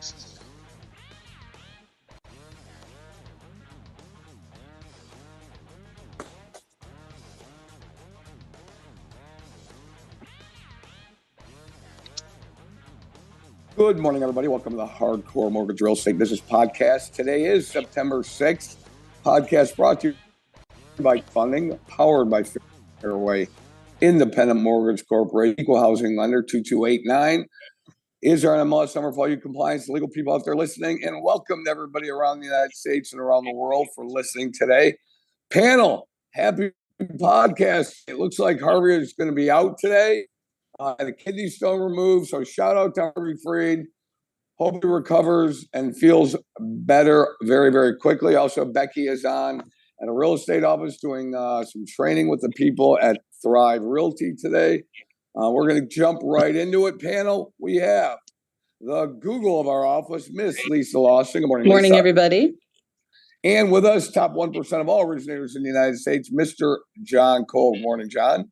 Good morning, everybody. Welcome to the Hardcore Mortgage Real Estate Business Podcast. Today is September 6th. Podcast brought to you by Funding, powered by Fairway Independent Mortgage Corporation, Equal Housing Lender 2289. Is our MLS number for all you compliance legal people out there listening? And welcome to everybody around the United States and around the world for listening today. Panel, happy podcast. It looks like Harvey is going to be out today. The kidney stone removed. So shout out to Harvey Freed. Hope he recovers and feels better very, very quickly. Also, Becky is on at a real estate office doing some training with the people at Thrive Realty today. We're going to jump right into it. Panel, we have the Google of our office, Miss Lisa Lawson. Good morning, Lisa. Morning, everybody. And with us, top 1% of all originators in the United States, Mr. John Cole. Good morning, John.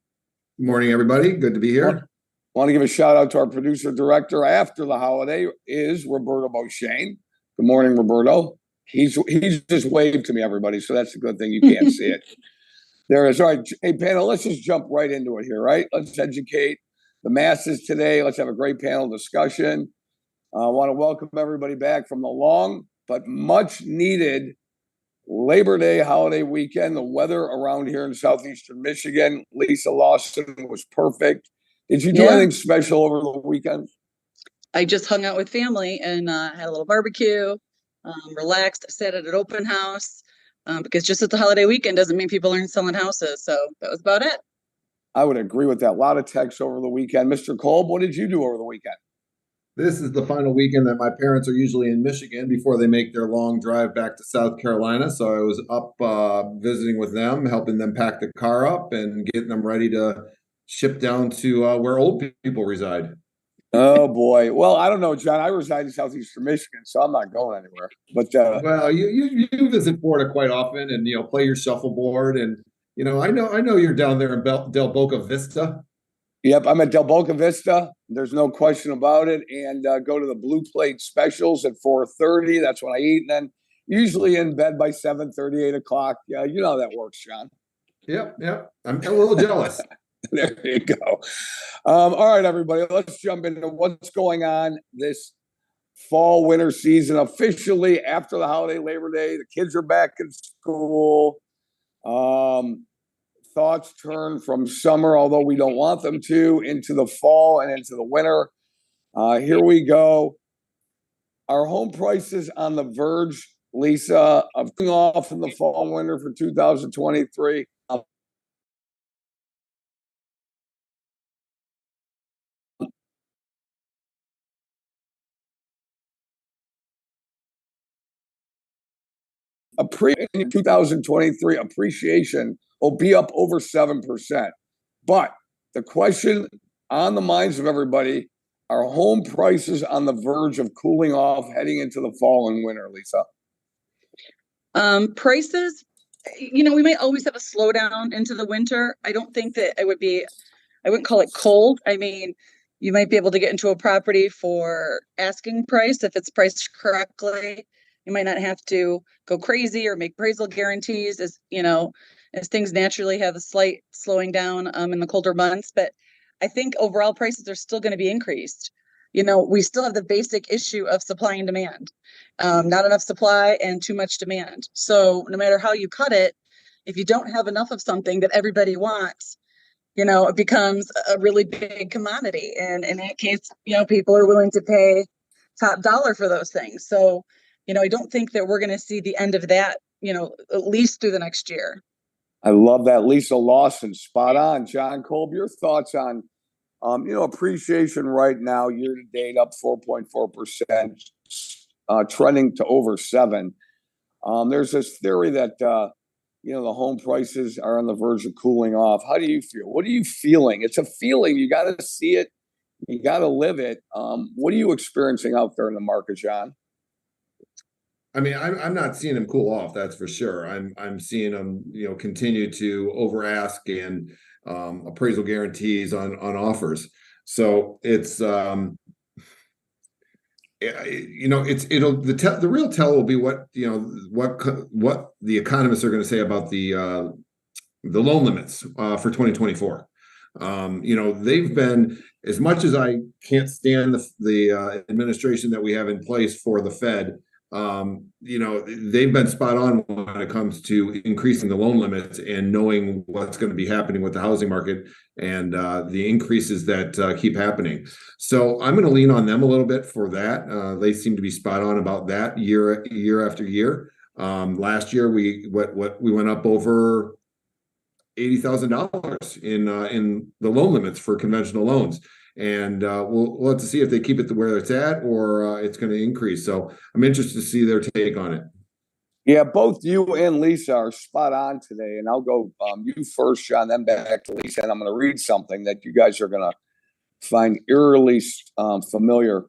Good morning, everybody. Good to be here. Want to give a shout out to our producer director after the holiday is Roberto Beauchene. Good morning, Roberto. He's just waved to me, everybody. So that's a good thing. You can't see it. There is. All right. Hey, panel, let's just jump right into it here, right? Let's educate the masses today. Let's have a great panel discussion. I want to welcome everybody back from the long but much needed Labor Day holiday weekend. The weather around here in southeastern Michigan, Lisa Lawson, was perfect. Did you do anything special over the weekend? I just hung out with family and had a little barbecue, relaxed, sat at an open house, because just at the holiday weekend doesn't mean people aren't selling houses. So that was about it. I would agree with that. A lot of texts over the weekend. Mr. Kolb, what did you do over the weekend? This is the final weekend that my parents are usually in Michigan before they make their long drive back to South Carolina. So I was up visiting with them, helping them pack the car up and getting them ready to ship down to where old people reside. Oh boy. Well, I don't know, John. I reside in southeastern Michigan, so I'm not going anywhere. But well, you visit Florida quite often, and play your shuffleboard, and I know you're down there in Del Boca Vista. Yep, I'm at Del Boca Vista. There's no question about it. And go to the Blue Plate specials at 4:30. That's when I eat, and then usually in bed by 7:30, 8 o'clock. Yeah, you know how that works, John. Yep. I'm a little jealous. There you go. All right, everybody, let's jump into what's going on this fall winter season. Officially, after the holiday Labor Day, the kids are back in school. Thoughts turn from summer, although we don't want them to, into the fall and into the winter. Here we go. Our home prices on the verge, Lisa, of coming off in the fall and winter for 2023. In 2023, appreciation will be up over 7%. But the question on the minds of everybody, are home prices on the verge of cooling off heading into the fall and winter, Lisa? Prices, we might always have a slowdown into the winter. I don't think that I wouldn't call it cold. I mean, you might be able to get into a property for asking price if it's priced correctly. You might not have to go crazy or make appraisal guarantees as things naturally have a slight slowing down in the colder months. But I think overall prices are still going to be increased. We still have the basic issue of supply and demand, not enough supply and too much demand. So no matter how you cut it, if you don't have enough of something that everybody wants, it becomes a really big commodity. And in that case, people are willing to pay top dollar for those things. So I don't think that we're going to see the end of that, at least through the next year. I love that. Lisa Lawson, spot on. John Kolb, your thoughts on, appreciation right now, year to date, up 4.4%, trending to over 7. There's this theory that, the home prices are on the verge of cooling off. How do you feel? What are you feeling? It's a feeling. You got to see it. You got to live it. What are you experiencing out there in the market, John? I mean, I'm not seeing them cool off. That's for sure. I'm seeing them, continue to over ask and appraisal guarantees on offers. So it's The real tell will be what the economists are going to say about the loan limits for 2024. They've been, as much as I can't stand the administration that we have in place for the Fed. They've been spot on when it comes to increasing the loan limits and knowing what's going to be happening with the housing market and the increases that keep happening. So I'm going to lean on them a little bit for that. They seem to be spot on about that year after year. Last year we went up over $80,000 in the loan limits for conventional loans. And we'll have to see if they keep it to where it's at or it's going to increase. So I'm interested to see their take on it. Yeah, both you and Lisa are spot on today. And I'll go you first, John, then back to Lisa. And I'm going to read something that you guys are going to find eerily familiar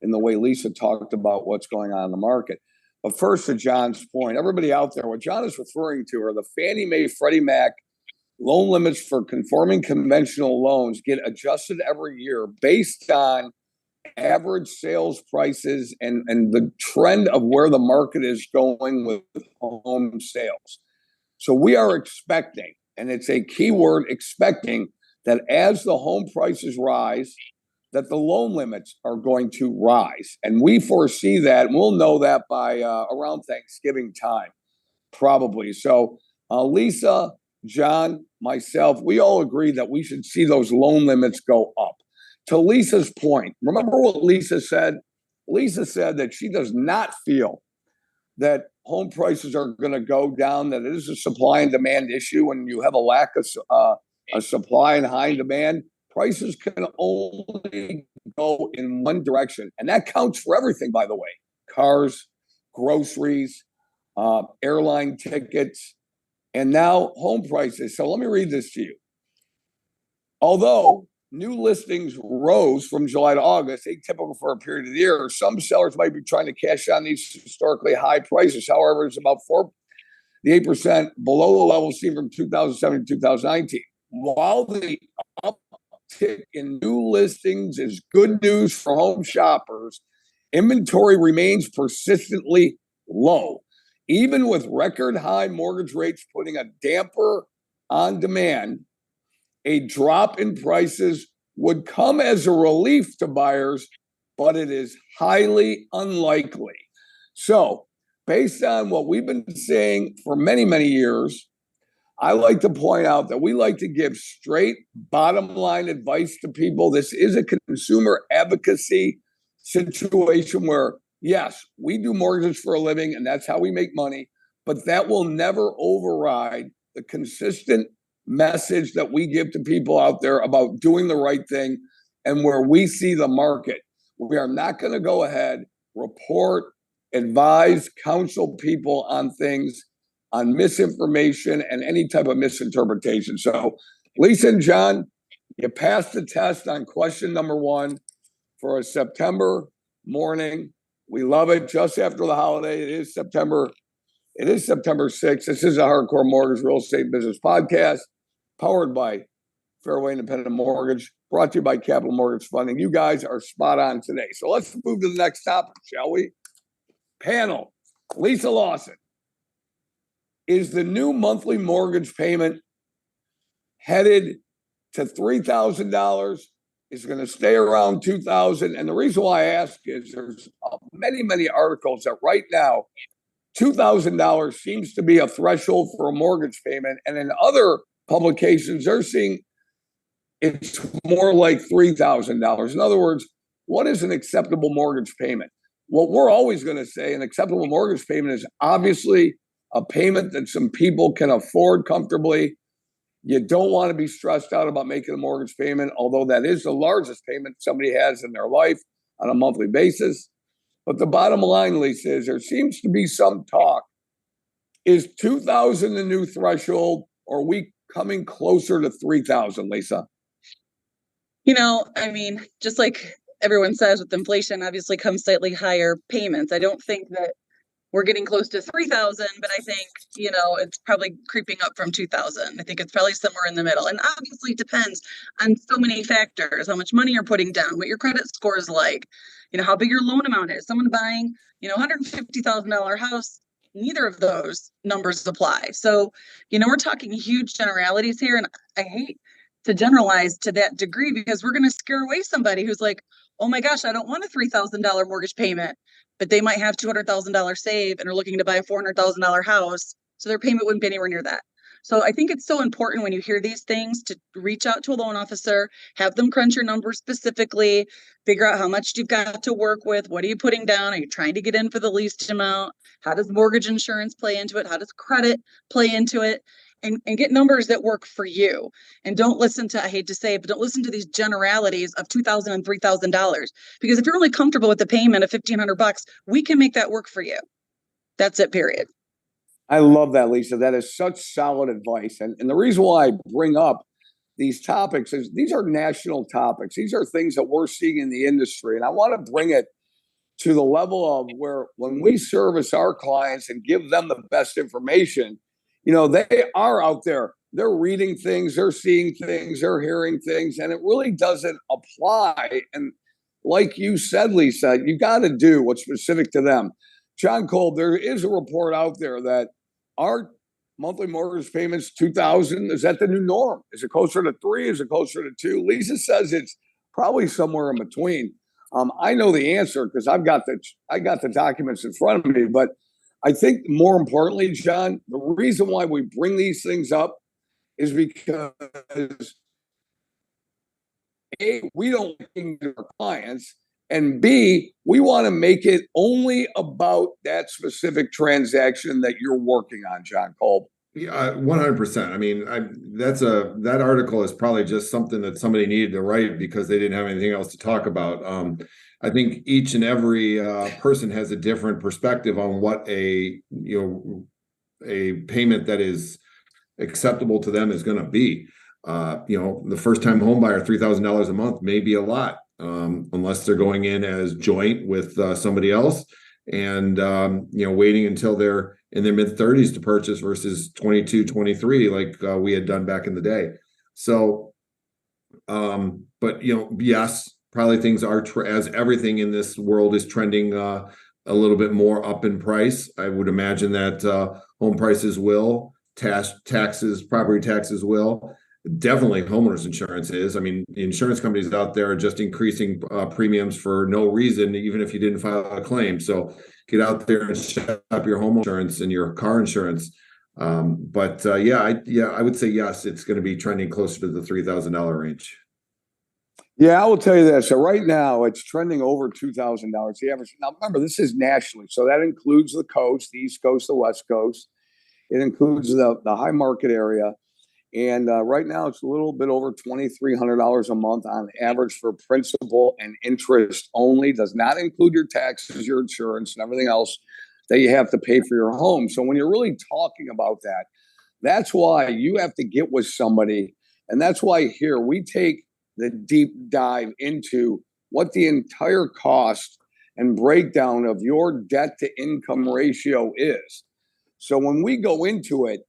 in the way Lisa talked about what's going on in the market. But first, to John's point, everybody out there, what John is referring to are the Fannie Mae, Freddie Mac loan limits for conforming conventional loans get adjusted every year based on average sales prices and the trend of where the market is going with home sales. So we are expecting, and it's a key word, expecting that as the home prices rise, that the loan limits are going to rise. And we foresee that, and we'll know that by around Thanksgiving time, probably. So Lisa, John, myself, we all agree that we should see those loan limits go up. To Lisa's point, remember what Lisa said? Lisa said that she does not feel that home prices are going to go down, that it is a supply and demand issue. When you have a lack of a supply and high demand, prices can only go in one direction. And that counts for everything, by the way. Cars, groceries, airline tickets, and now home prices. So let me read this to you. Although new listings rose from July to August, atypical for a period of the year, some sellers might be trying to cash on these historically high prices. However, it's about 8% below the level seen from 2007 to 2019. While the uptick in new listings is good news for home shoppers, inventory remains persistently low. Even with record high mortgage rates putting a damper on demand, a drop in prices would come as a relief to buyers, but it is highly unlikely. So, based on what we've been saying for many, many years, I like to point out that we like to give straight bottom line advice to people. This is a consumer advocacy situation where, yes, we do mortgages for a living and that's how we make money, but that will never override the consistent message that we give to people out there about doing the right thing and where we see the market. We are not going to go ahead, report, advise, counsel people on things, on misinformation and any type of misinterpretation. So, Lisa and John, you passed the test on question number 1 for a September morning. We love it. Just after the holiday, it is September 6th. This is a Hardcore Mortgage Real Estate Business Podcast, powered by Fairway Independent Mortgage, brought to you by Capital Mortgage Funding. You guys are spot on today. So let's move to the next topic, shall we? Panel, Lisa Lawson. Is the new monthly mortgage payment headed to $3,000? Is it going to stay around $2,000? And the reason why I ask is there's many, many articles that right now, $2,000 seems to be a threshold for a mortgage payment. And in other publications, they're seeing it's more like $3,000. In other words, what is an acceptable mortgage payment? What we're always going to say, an acceptable mortgage payment is obviously a payment that some people can afford comfortably. You don't want to be stressed out about making a mortgage payment, although that is the largest payment somebody has in their life on a monthly basis. But the bottom line, Lisa, is there seems to be some talk. Is 2,000 the new threshold, or are we coming closer to 3,000, Lisa? I mean, just like everyone says with inflation, obviously comes slightly higher payments. I don't think that we're getting close to 3,000, but I think, it's probably creeping up from 2,000. I think it's probably somewhere in the middle. And obviously it depends on so many factors, how much money you're putting down, what your credit score is like, how big your loan amount is. Someone buying, $150,000 house, neither of those numbers apply. So, we're talking huge generalities here. And I hate to generalize to that degree because we're going to scare away somebody who's like, oh my gosh, I don't want a $3,000 mortgage payment, but they might have $200,000 saved and are looking to buy a $400,000 house. So their payment wouldn't be anywhere near that. So I think it's so important when you hear these things to reach out to a loan officer, have them crunch your numbers specifically, figure out how much you've got to work with. What are you putting down? Are you trying to get in for the least amount? How does mortgage insurance play into it? How does credit play into it? And get numbers that work for you. And don't listen to, I hate to say it, but don't listen to these generalities of $2,000 and $3,000. Because if you're only comfortable with the payment of $1,500, we can make that work for you. That's it, period. I love that, Lisa. That is such solid advice. And the reason why I bring up these topics is these are national topics. These are things that we're seeing in the industry. And I want to bring it to the level of where when we service our clients and give them the best information, they are out there. They're reading things, they're seeing things, they're hearing things, and it really doesn't apply. And like you said, Lisa, you got to do what's specific to them. John Kolb, there is a report out there that our monthly mortgage payments, $2,000, is that the new norm? Is it closer to 3? Is it closer to 2? Lisa says it's probably somewhere in between. I know the answer because I got the documents in front of me, but I think more importantly, John, the reason why we bring these things up is because A, we don't like our clients, and B, we want to make it only about that specific transaction that you're working on, John Kolb. Yeah, 100%. I mean, that article is probably just something that somebody needed to write because they didn't have anything else to talk about. I think each and every person has a different perspective on what a payment that is acceptable to them is going to be. The first time home buyer, $3,000 a month may be a lot, unless they're going in as joint with somebody else and waiting until they're in their mid 30s to purchase versus 22, 23, like we had done back in the day. So, but yes, probably things are as everything in this world is trending a little bit more up in price. I would imagine that home prices will, taxes, property taxes will. Definitely homeowners insurance is. I mean, the insurance companies out there are just increasing premiums for no reason, even if you didn't file a claim. So get out there and shop your home insurance and your car insurance. I would say yes, it's going to be trending closer to the $3,000 range. Yeah, I will tell you this. So right now it's trending over $2,000. The average. Now remember, this is nationally, so that includes the coast, the East Coast, the West Coast. It includes the high market area. And right now, it's a little bit over $2,300 a month on average for principal and interest only. Does not include your taxes, your insurance, and everything else that you have to pay for your home. So when you're really talking about that, that's why you have to get with somebody. And that's why here we take the deep dive into what the entire cost and breakdown of your debt to income ratio is. So when we go into it,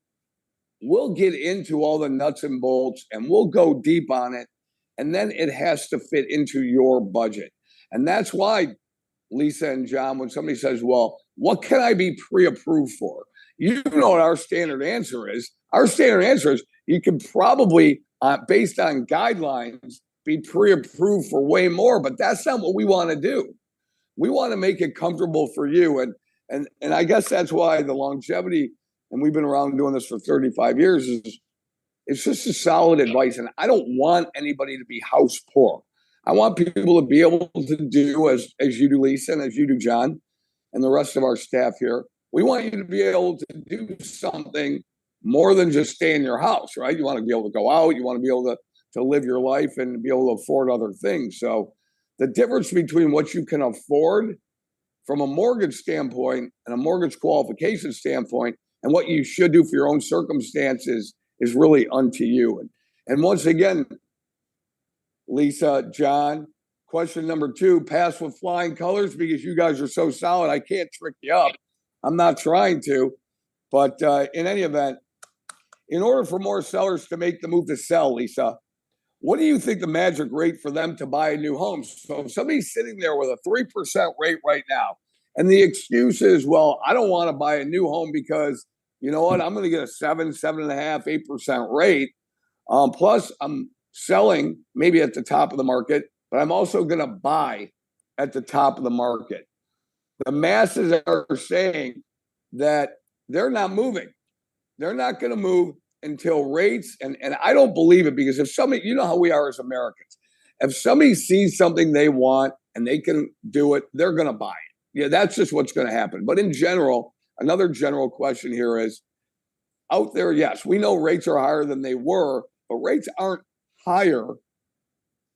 we'll get into all the nuts and bolts and we'll go deep on it. And then it has to fit into your budget. And that's why, Lisa and John, when somebody says, well, what can I be pre-approved for? You know what our standard answer is. Our standard answer is you can probably, based on guidelines, be pre-approved for way more, but that's not what we want to do. We want to make it comfortable for you. And I guess that's why the longevity, and we've been around doing this for 35 years, it's just a solid advice. And I don't want anybody to be house poor. I want people to be able to do as you do, Lisa, and as you do, John, and the rest of our staff here. We want you to be able to do something more than just stay in your house, right? You want to be able to go out. You want to be able to live your life and be able to afford other things. So the difference between what you can afford from a mortgage standpoint and a mortgage qualification standpoint and what you should do for your own circumstances is really unto you. And once again, Lisa, John, question number 2, pass with flying colors because you guys are so solid. I can't trick you up. I'm not trying to, but in any event, in order for more sellers to make the move to sell, Lisa, what do you think the magic rate for them to buy a new home? So if somebody's sitting there with a 3% rate right now, and the excuse is, well, I don't want to buy a new home because you know what? I'm going to get a 7.5, 8% rate. Plus, I'm selling maybe at the top of the market, but I'm also going to buy at the top of the market. The masses are saying that they're not moving. They're not going to move until rates, and I don't believe it, because if somebody, you know how we are as Americans, if somebody sees something they want and they can do it, they're going to buy it. Yeah, that's just what's going to happen. But in general, another general question here is, out there, yes, we know rates are higher than they were, but rates aren't higher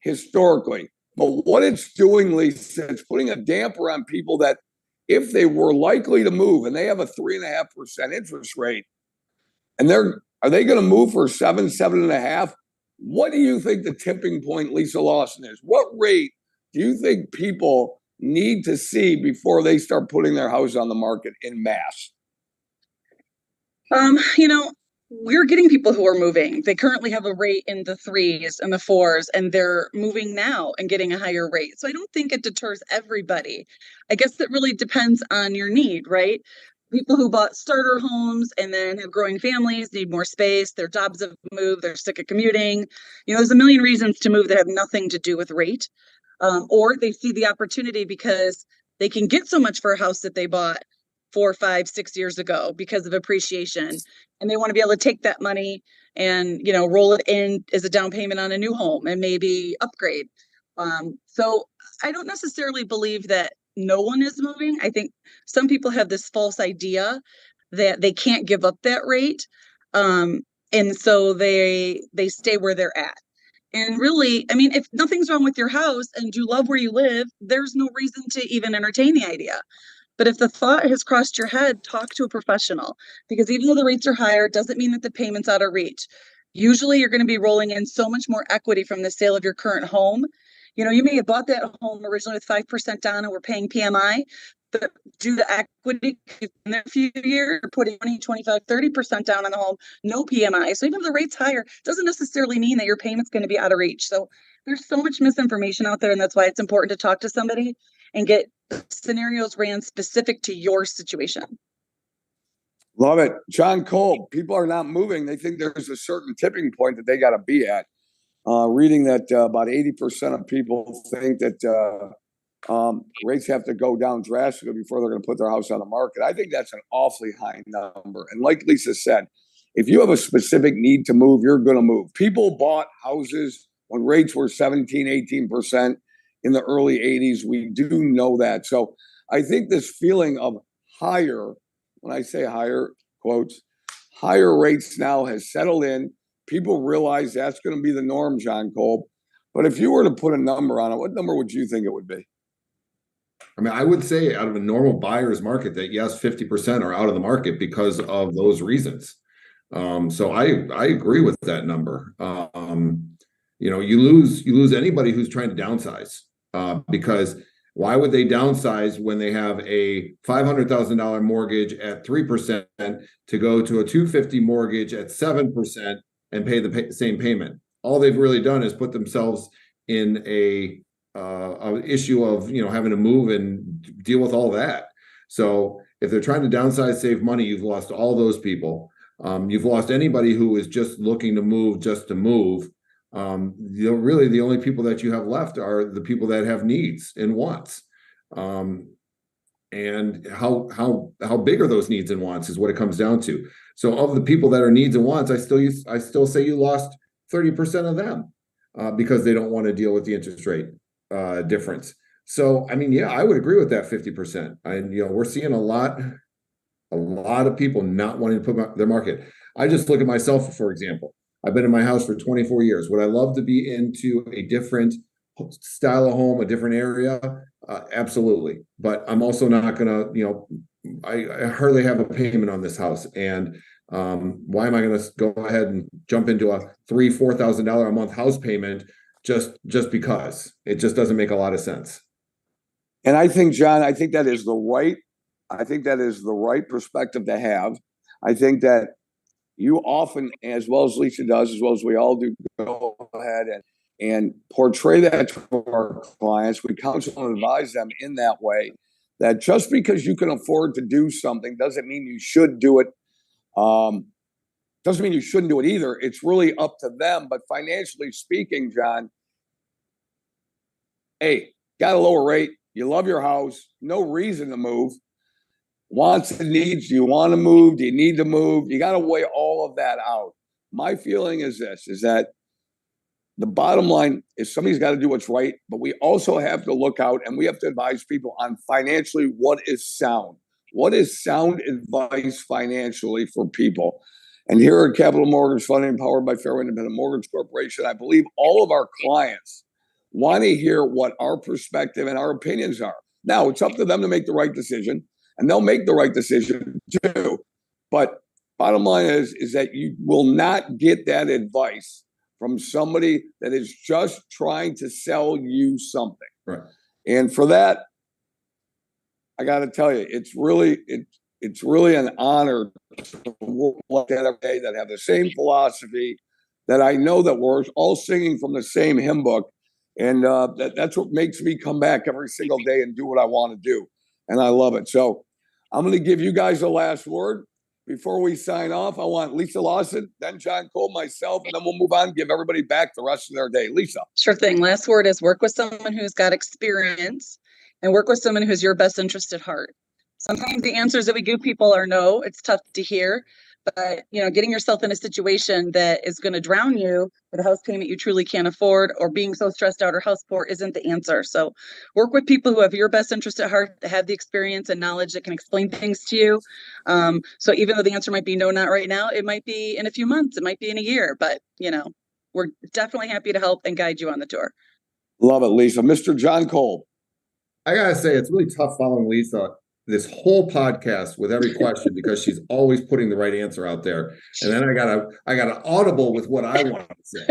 historically. But what it's doing, Lisa, it's putting a damper on people that if they were likely to move and they have a 3.5% interest rate, and are they going to move for 7.5? What do you think the tipping point, Lisa Lawson, is? What rate do you think people need to see before they start putting their house on the market in mass? You know, we're getting people who are moving. They currently have a rate in the 3s and the 4s, and they're moving now and getting a higher rate. So I don't think it deters everybody. I guess it really depends on your need, right? People who bought starter homes and then have growing families need more space. Their jobs have moved. They're sick of commuting. You know, there's a million reasons to move that have nothing to do with rate. Or they see the opportunity because they can get so much for a house that they bought 4, 5, 6 years ago because of appreciation, and they want to be able to take that money and, you know, roll it in as a down payment on a new home and maybe upgrade. So I don't necessarily believe that no one is moving. I think some people have this false idea that they can't give up that rate, and so they stay where they're at. And really, I mean, if nothing's wrong with your house and you love where you live, there's no reason to even entertain the idea. But if the thought has crossed your head, talk to a professional, because even though the rates are higher, it doesn't mean that the payment's out of reach. Usually you're going to be rolling in so much more equity from the sale of your current home. You know, you may have bought that home originally with 5% down and we're paying PMI, but due to equity in there a few years, you're putting 20, 25, 30% down on the home, no PMI. So even if the rate's higher, doesn't necessarily mean that your payment's going to be out of reach. So there's so much misinformation out there, and that's why it's important to talk to somebody and get scenarios ran specific to your situation. Love it. John Kolb, people are not moving. They think there's a certain tipping point that they got to be at. Reading that about 80% of people think that rates have to go down drastically before they're going to put their house on the market. I think that's an awfully high number. And like Lisa said, if you have a specific need to move, you're going to move. People bought houses when rates were 17, 18% in the early 80s. We do know that. So I think this feeling of higher, when I say higher, quotes, higher rates now has settled in. People realize that's going to be the norm, John Kolb. But if you were to put a number on it, what number would you think it would be? I mean, I would say out of a normal buyer's market that yes, 50% are out of the market because of those reasons. So I agree with that number. You know, you lose anybody who's trying to downsize, because why would they downsize when they have a $500,000 mortgage at 3% to go to a $250,000 mortgage at 7% and pay the same payment? All they've really done is put themselves in a issue of, you know, having to move and deal with all that. So if they're trying to downsize, save money, you've lost all those people. You've lost anybody who is just looking to move just to move. You know, really the only people that you have left are the people that have needs and wants. And how big are those needs and wants is what it comes down to. So of the people that are needs and wants, I still say you lost 30% of them because they don't want to deal with the interest rate difference. So I mean, yeah, I would agree with that 50%. And you know, we're seeing a lot of people not wanting to put their market. I just look at myself, for example. I've been in my house for 24 years. Would I love to be into a different style of home, a different area? Absolutely. But I'm also not going to, you know, I hardly have a payment on this house. And why am I going to go ahead and jump into a $3,000-$4,000 a month house payment just because? It just doesn't make a lot of sense. And I think, John, I think that is the right I think that is the right perspective to have. I think that you often, as well as Lisa does, as well as we all do, go ahead and portray that to our clients. We counsel and advise them in that way, that just because you can afford to do something doesn't mean you should do it. Doesn't mean you shouldn't do it either. It's really up to them. But financially speaking, John, hey, got a lower rate. You love your house. No reason to move. Wants and needs. Do you want to move? Do you need to move? You got to weigh all of that out. My feeling is this, is that the bottom line is somebody's got to do what's right, but we also have to look out and we have to advise people on financially what is sound. What is sound advice financially for people? And here at Capital Mortgage Funding, powered by Fairway Independent Mortgage Corporation, I believe all of our clients want to hear what our perspective and our opinions are. Now, it's up to them to make the right decision, and they'll make the right decision too. But bottom line is that you will not get that advice from somebody that is just trying to sell you something. Right. And for that, I got to tell you, it's really an honor to work like that every day, that have the same philosophy, that I know that we're all singing from the same hymn book. And that's what makes me come back every single day and do what I want to do. And I love it. So I'm going to give you guys the last word. Before we sign off, I want Lisa Lawson, then John Cole, myself, and then we'll move on, give everybody back the rest of their day. Lisa. Sure thing. Last word is work with someone who's got experience and work with someone who's your best interest at heart. Sometimes the answers that we give people are no. It's tough to hear, but getting yourself in a situation that is going to drown you with a house payment you truly can't afford, or being so stressed out or house poor, isn't the answer. So work with people who have your best interest at heart, that have the experience and knowledge that can explain things to you. So even though the answer might be no, not right now, it might be in a few months, it might be in a year, but we're definitely happy to help and guide you on the tour. Love it, Lisa. Mr. John Cole. I gotta say, it's really tough following Lisa this whole podcast with every question, because she's always putting the right answer out there. And then I got an audible with what I want to say.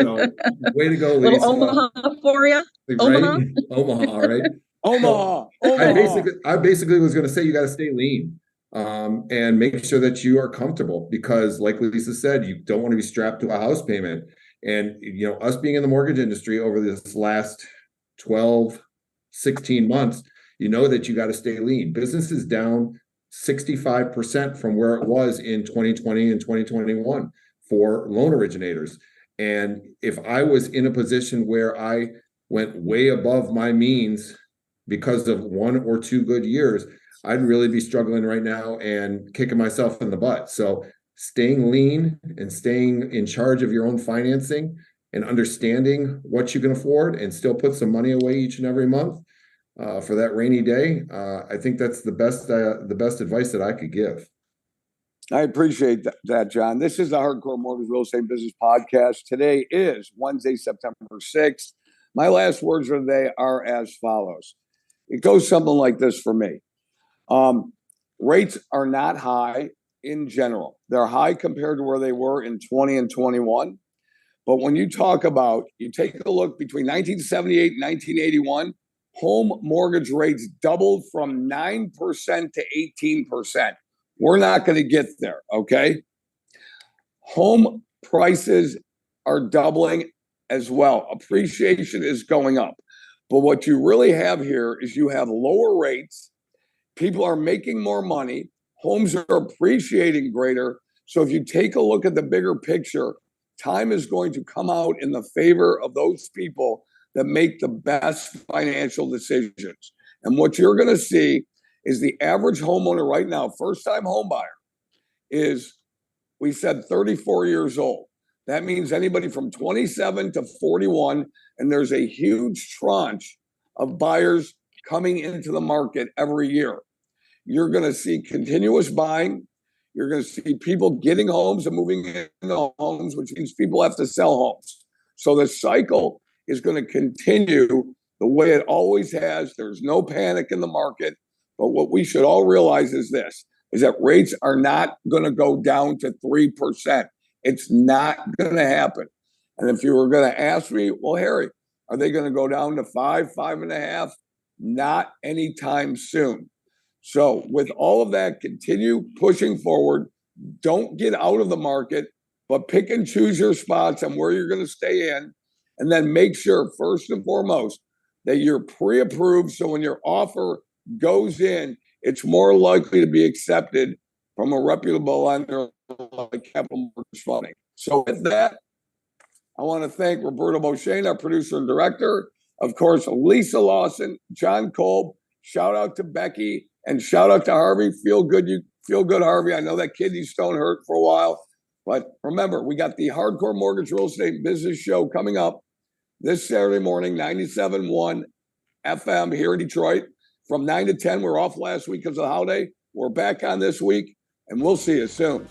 So way to go, Lisa. Little Omaha for you. Right? Omaha, all right. Omaha. I basically was going to say you got to stay lean and make sure that you are comfortable, because like Lisa said, you don't want to be strapped to a house payment. And, us being in the mortgage industry over this last 12, 16 months, that you got to stay lean. Business is down 65% from where it was in 2020 and 2021 for loan originators. And if I was in a position where I went way above my means because of 1 or 2 good years, I'd really be struggling right now and kicking myself in the butt. So staying lean and staying in charge of your own financing and understanding what you can afford and still put some money away each and every month for that rainy day. I think that's the best advice that I could give. I appreciate that, John. This is the Hardcore Mortgage Real Estate Business Podcast. Today is Wednesday, September 6th. My last words of the day are as follows. It goes something like this for me. Rates are not high in general. They're high compared to where they were in 20 and 21. But when you talk about, you take a look between 1978 and 1981, home mortgage rates doubled from 9% to 18%. We're not going to get there, okay? Home prices are doubling as well. Appreciation is going up. But what you really have here is you have lower rates. People are making more money. Homes are appreciating greater. So if you take a look at the bigger picture, time is going to come out in the favor of those people that make the best financial decisions. And what you're going to see is the average homeowner right now, first-time home buyer, is, we said 34 years old. That means anybody from 27 to 41, and there's a huge tranche of buyers coming into the market every year. You're going to see continuous buying. You're going to see people getting homes and moving into homes, which means people have to sell homes. So the cycle is going to continue the way it always has. There's no panic in the market. But what we should all realize is this, is that rates are not going to go down to 3%. It's not going to happen. And if you were going to ask me, well, Harry, are they going to go down to 5, 5.5? Not anytime soon. So with all of that, continue pushing forward. Don't get out of the market, but pick and choose your spots on where you're going to stay in. And then make sure, first and foremost, that you're pre-approved. So when your offer goes in, it's more likely to be accepted from a reputable lender like Capital Mortgage Funding. So with that, I want to thank Roberto Beauchene, our producer and director. Of course, Lisa Lawson, John Kolb. Shout out to Becky and shout out to Harvey. Feel good, Harvey. I know that kidney stone hurt for a while. But remember, we got the Hardcore Mortgage Real Estate Business Show coming up this Saturday morning, 97.1 FM here in Detroit. From 9 to 10, we're off last week because of the holiday. We're back on this week, and we'll see you soon.